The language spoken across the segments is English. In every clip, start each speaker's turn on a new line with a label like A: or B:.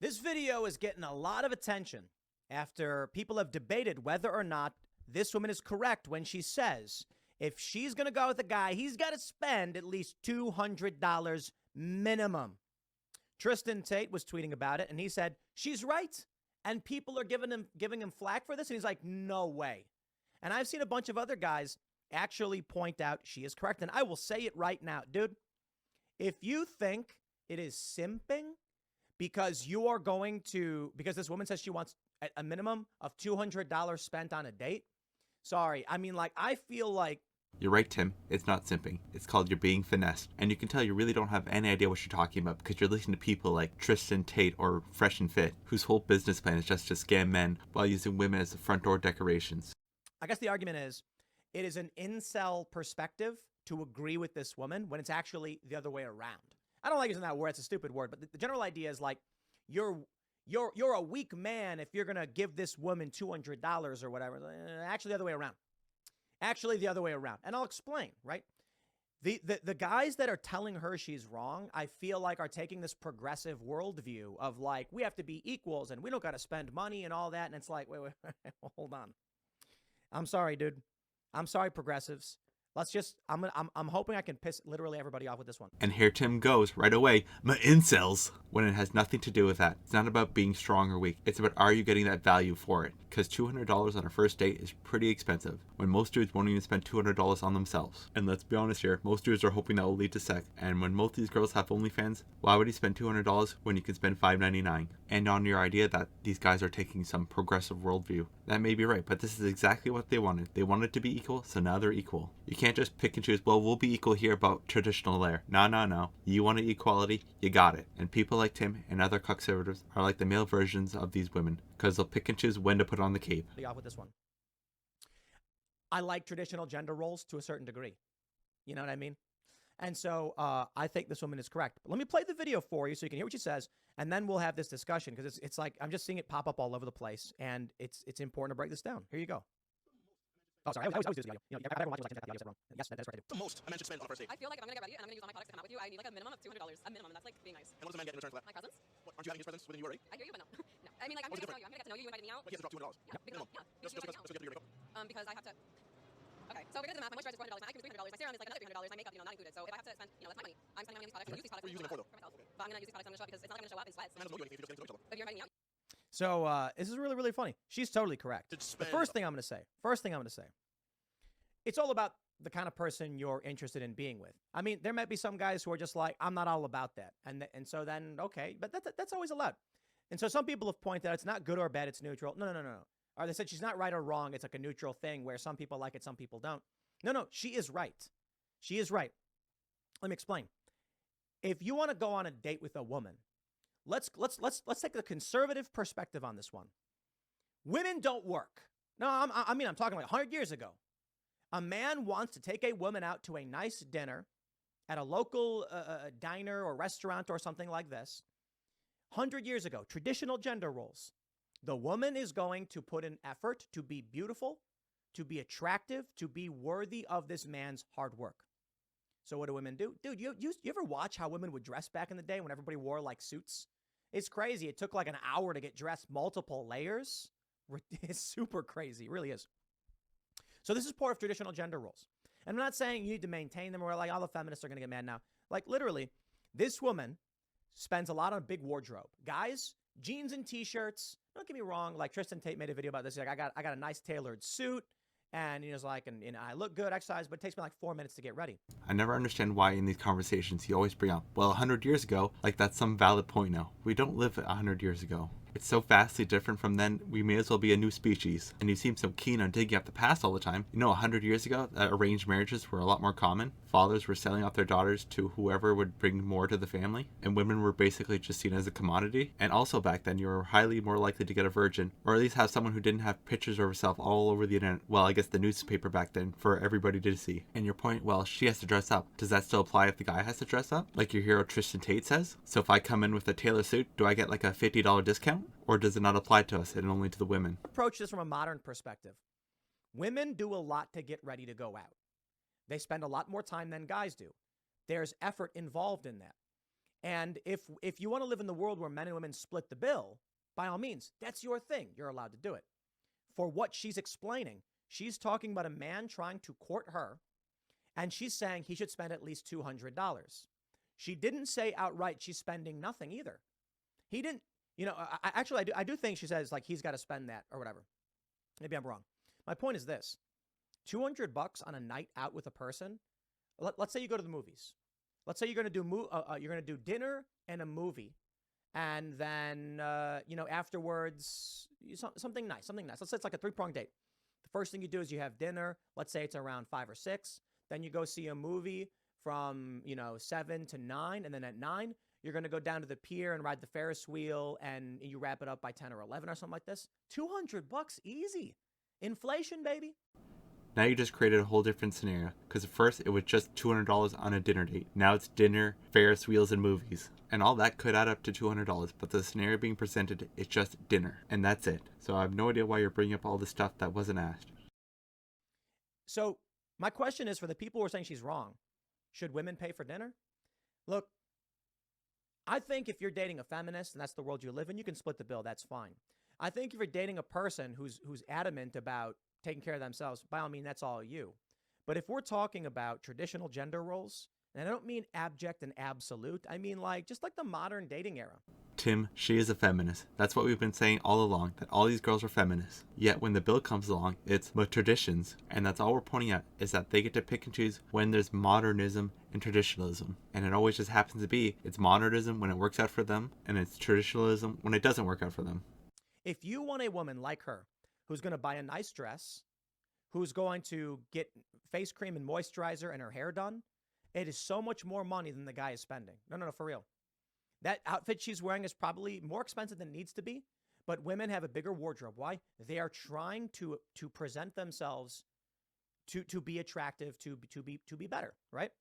A: This video is getting a lot of attention after people have debated whether or not this woman is correct when she says if she's going to go with a guy, he's got to spend at least $200 minimum. Tristan Tate was tweeting about it, and he said, she's right. And people are giving him flack for this, and he's like, no way. And I've seen a bunch of other guys actually point out she is correct, and I will say it right now. Dude, if you think it is simping because because this woman says she wants a minimum of $200 spent on a date, sorry. I mean, like, I feel like
B: You're right, Tim. It's not simping. It's called you're being finessed. And you can tell you really don't have any idea what you're talking about because you're listening to people like Tristan Tate or Fresh and Fit, whose whole business plan is just to scam men while using women as the front door decorations.
A: I guess the argument is it is an incel perspective to agree with this woman when it's actually the other way around. I don't like using that word. It's a stupid word. But the general idea is like you're a weak man if you're going to give this woman $200 or whatever. Actually, the other way around. Actually, the other way around. And I'll explain, right? The guys that are telling her she's wrong, I feel like are taking this progressive worldview of like, we have to be equals and we don't got to spend money and all that. And it's like, wait, hold on. I'm sorry, dude. I'm sorry, progressives. Let's just, I'm hoping I can piss literally everybody off with this one.
B: And here Tim goes right away, my incels, when it has nothing to do with that. It's not about being strong or weak. It's about, are you getting that value for it? Because $200 on a first date is pretty expensive when most dudes won't even spend $200 on themselves. And let's be honest here, most dudes are hoping that will lead to sex. And when most of these girls have OnlyFans, why would he spend $200 when you can spend $5.99? And on your idea that these guys are taking some progressive worldview, that may be right, but this is exactly what they wanted. They wanted to be equal, so now they're equal. You can't just pick and choose, well, we'll be equal here about traditional there. No. You wanted equality, you got it. And people like Tim and other conservatives are like the male versions of these women, because they'll pick and choose when to put on the cape.
A: Off with this one. I like traditional gender roles to a certain degree. You know what I mean? And so I think this woman is correct. But let me play the video for you so you can hear what she says, and then we'll have this discussion because it's like I'm just seeing it pop up all over the place, and it's important to break this down. Here you go. Oh, sorry. I always do this video. You know, everyone watching this, I said wrong. Yes, that is right.
C: The most a man should spend on a first date.
D: I feel like if I'm gonna get ready and I'm gonna use all my products to come out with you, I need like a minimum of $200. A minimum. That's like being nice.
C: And what does a man get in return for that?
D: My presents?
C: What, aren't you having his presents within you already?
D: I hear you, but no. No. I mean, like, I'm
C: What's
D: gonna get to know you. I'm gonna get to know you. You invited me out.
C: But he has to drop $200.
D: Yeah, because,
C: Minimum.
D: yeah.
C: Just get to your makeup.
D: Because I have to. Okay, so we're gonna do the math. My moisturizer is $400. My ice cream is $300. My serum is like another $300. My makeup, not included. So if I have to spend, that's my money. I'm spending money on these products. I'm gonna use these products.
C: What are you using them for, though?
D: myself. But I'm gonna use these products on the show because it's not like I'm gonna show up in sweats.
C: The man doesn't know you anything if you're just getting to know each other.
D: If you're inviting me out.
A: So this is really, really funny. She's totally correct. The first thing I'm going to say, it's all about the kind of person you're interested in being with. I mean, there might be some guys who are just like, I'm not all about that. And so then, okay, but that's always allowed. And so some people have pointed out it's not good or bad, it's neutral. No. Or they said she's not right or wrong. It's like a neutral thing where some people like it, some people don't. No, she is right. She is right. Let me explain. If you want to go on a date with a woman, let's take the conservative perspective on this one. Women don't work. No, I'm talking like 100 years ago. A man wants to take a woman out to a nice dinner at a local diner or restaurant or something like this. 100 years ago, traditional gender roles. The woman is going to put in effort to be beautiful, to be attractive, to be worthy of this man's hard work. So what do women do? Dude, you ever watch how women would dress back in the day when everybody wore like suits? It's crazy. It took like an hour to get dressed, multiple layers. It's super crazy. It really is. So this is part of traditional gender roles. And I'm not saying you need to maintain them or like all the feminists are going to get mad now. Like literally, this woman spends a lot on a big wardrobe. Guys, jeans and t-shirts. Don't get me wrong. Like Tristan Tate made a video about this. Like I got a nice tailored suit. And he was like, and I look good, exercise, but it takes me like 4 minutes to get ready.
B: I never understand why in these conversations you always bring up, well, 100 years ago, like that's some valid point now. We don't live 100 years ago. It's so vastly different from then, we may as well be a new species. And you seem so keen on digging up the past all the time. You know, 100 years ago, arranged marriages were a lot more common. Fathers were selling off their daughters to whoever would bring more to the family. And women were basically just seen as a commodity. And also back then, you were highly more likely to get a virgin. Or at least have someone who didn't have pictures of herself all over the internet. Well, I guess the newspaper back then for everybody to see. And your point, well, she has to dress up. Does that still apply if the guy has to dress up? Like your hero Tristan Tate says? So if I come in with a tailor suit, do I get like a $50 discount? Or does it not apply to us and only to the women?
A: Approach this from a modern perspective. Women do a lot to get ready to go out. They spend a lot more time than guys do. There's effort involved in that. And if you want to live in the world where men and women split the bill, by all means, that's your thing. You're allowed to do it. For what she's explaining, she's talking about a man trying to court her, and she's saying he should spend at least $200. She didn't say outright she's spending nothing either. He didn't, I do think she says like he's got to spend that or whatever. Maybe I'm wrong. My point is this: $200 on a night out with a person. Let's say you go to the movies. Let's say you're going to do dinner and a movie, and then afterwards something nice. Let's say it's like a 3-pronged date. The first thing you do is you have dinner. Let's say it's around 5 or 6. Then you go see a movie from 7 to 9, and then at 9 you're going to go down to the pier and ride the Ferris wheel, and you wrap it up by 10 or 11 or something like this. $200 easy. Inflation, baby.
B: Now you just created a whole different scenario, because at first it was just $200 on a dinner date. Now it's dinner, Ferris wheels, and movies. And all that could add up to $200, but the scenario being presented is just dinner, and that's it. So I have no idea why you're bringing up all this stuff that wasn't asked.
A: So my question is, for the people who are saying she's wrong, should women pay for dinner? Look, I think if you're dating a feminist and that's the world you live in, you can split the bill. That's fine. I think if you're dating a person who's adamant about taking care of themselves, by all means, that's all you. But if we're talking about traditional gender roles, and I don't mean abject and absolute, I mean just like the modern dating era.
B: Tim, she is a feminist. That's what we've been saying all along, that all these girls are feminists. Yet when the bill comes along, it's but traditions. And that's all we're pointing at, is that they get to pick and choose when there's modernism and traditionalism. And it always just happens to be, it's modernism when it works out for them, and it's traditionalism when it doesn't work out for them.
A: If you want a woman like her, who's going to buy a nice dress, who's going to get face cream and moisturizer and her hair done, it is so much more money than the guy is spending. No, for real. That outfit she's wearing is probably more expensive than it needs to be, but women have a bigger wardrobe. Why? They are trying to present themselves to be attractive, to be better, right?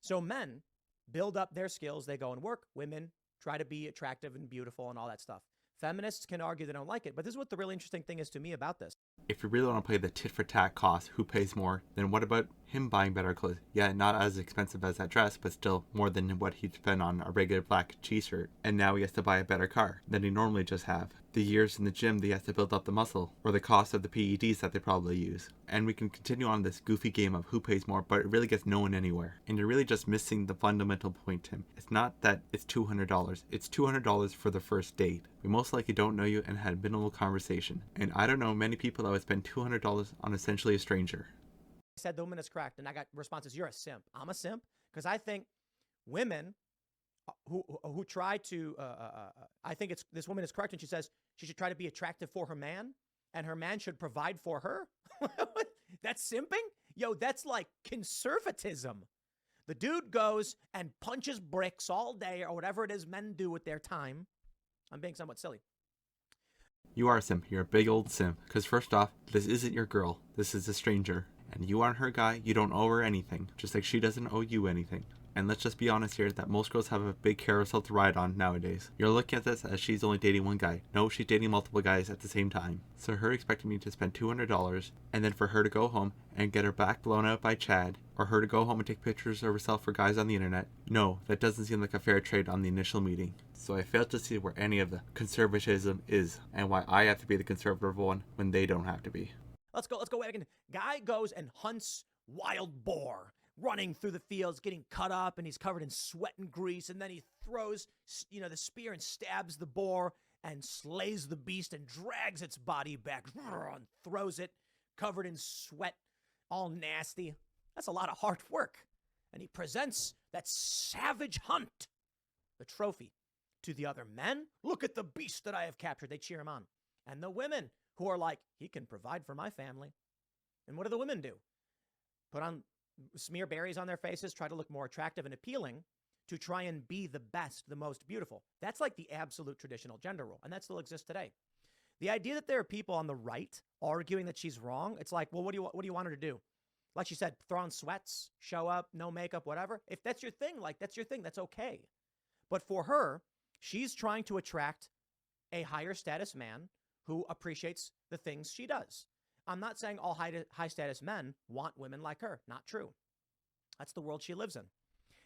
A: So men build up their skills. They go and work. Women try to be attractive and beautiful and all that stuff. Feminists can argue they don't like it, but this is what the really interesting thing is to me about this.
B: If you really want to play the tit for tat cost, who pays more, then what about him buying better clothes? Yeah, not as expensive as that dress, but still more than what he'd spend on a regular black t-shirt. And now he has to buy a better car than he normally just have. The years in the gym that he has to build up the muscle, or the cost of the PEDs that they probably use. And we can continue on this goofy game of who pays more, but it really gets no one anywhere. And you're really just missing the fundamental point, Tim. It's not that it's $200. It's $200 for the first date. We most likely don't know you and had minimal conversation. And I don't know many people that would spend $200 on essentially a stranger.
A: I said the woman is correct, and I got responses, you're a simp. I'm a simp because I think women who try to, I think this woman is correct when she says she should try to be attractive for her man, and her man should provide for her. That's simping? Yo, that's like conservatism. The dude goes and punches bricks all day or whatever it is men do with their time. I'm being somewhat silly.
B: You are a simp. You're a big old simp. Because first off, this isn't your girl. This is a stranger. And you aren't her guy. You don't owe her anything. Just like she doesn't owe you anything. And let's just be honest here that most girls have a big carousel to ride on nowadays. You're looking at this as she's only dating one guy. No, she's dating multiple guys at the same time. So her expecting me to spend $200 and then for her to go home and get her back blown out by Chad, or her to go home and take pictures of herself for guys on the internet. No, that doesn't seem like a fair trade on the initial meeting. So I fail to see where any of the conservatism is and why I have to be the conservative one when they don't have to be.
A: Let's go again. Guy goes and hunts wild boar, running through the fields, getting cut up, and he's covered in sweat and grease. And then he throws, the spear and stabs the boar and slays the beast and drags its body back and throws it covered in sweat, all nasty. That's a lot of hard work. And he presents that savage hunt, the trophy, to the other men. Look at the beast that I have captured. They cheer him on. And the women who are like, he can provide for my family. And what do the women do? Smear berries on their faces, try to look more attractive and appealing to try and be the best, the most beautiful. That's like the absolute traditional gender role, and that still exists today. The idea that there are people on the right arguing that she's wrong, it's like, well, what do you want her to do? Like she said, throw on sweats, show up, no makeup, whatever. If that's your thing, that's your thing. That's okay. But for her, she's trying to attract a higher status man who appreciates the things she does. I'm not saying all high status men want women like her. Not true. That's the world she lives in.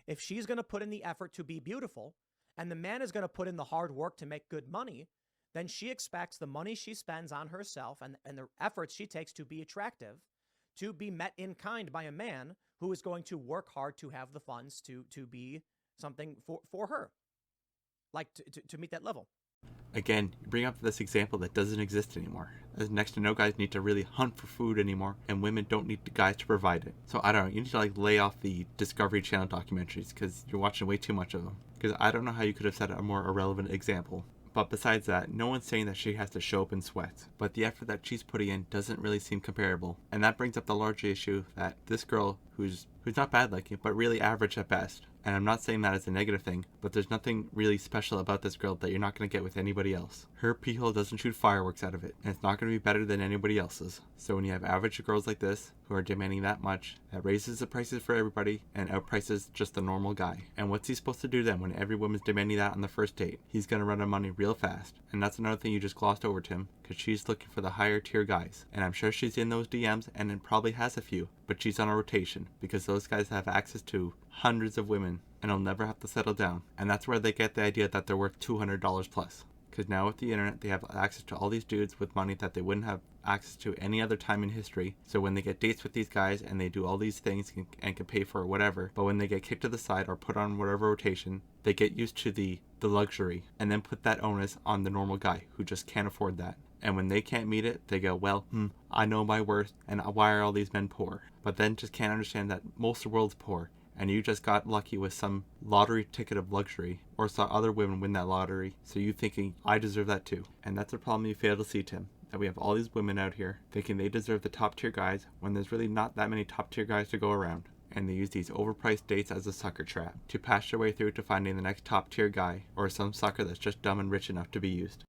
A: If she's going to put in the effort to be beautiful and the man is going to put in the hard work to make good money, then she expects the money she spends on herself and the efforts she takes to be attractive to be met in kind by a man who is going to work hard to have the funds to be something for her, like to meet that level.
B: Again, you bring up this example that doesn't exist anymore, as next to no guys need to really hunt for food anymore, and women don't need the guys to provide it. So I don't know, you need to like lay off the Discovery Channel documentaries, because you're watching way too much of them. Because I don't know how you could have set a more irrelevant example. But besides that, no one's saying that she has to show up in sweats, but the effort that she's putting in doesn't really seem comparable. And that brings up the larger issue that this girl, who's not bad looking, but really average at best, and I'm not saying that as a negative thing, but there's nothing really special about this girl that you're not going to get with anybody else. Her pee hole doesn't shoot fireworks out of it, and it's not going to be better than anybody else's. So when you have average girls like this, who are demanding that much, that raises the prices for everybody, and outprices just the normal guy. And what's he supposed to do then when every woman's demanding that on the first date? He's going to run out of money real fast. And that's another thing you just glossed over, Tim, because she's looking for the higher tier guys. And I'm sure she's in those DMs, and it probably has a few, but she's on a rotation, because those guys have access to hundreds of women, and will never have to settle down. And that's where they get the idea that they're worth $200 plus. Because now with the internet, they have access to all these dudes with money that they wouldn't have access to any other time in history. So when they get dates with these guys and they do all these things and can pay for whatever, but when they get kicked to the side or put on whatever rotation, they get used to the luxury and then put that onus on the normal guy who just can't afford that. And when they can't meet it, they go, well, I know my worth, and why are all these men poor? But then just can't understand that most of the world's poor, and you just got lucky with some lottery ticket of luxury, or saw other women win that lottery, so you thinking, I deserve that too. And that's a problem you fail to see, Tim. That we have all these women out here thinking they deserve the top tier guys, when there's really not that many top tier guys to go around. And they use these overpriced dates as a sucker trap to pass their way through to finding the next top tier guy, or some sucker that's just dumb and rich enough to be used.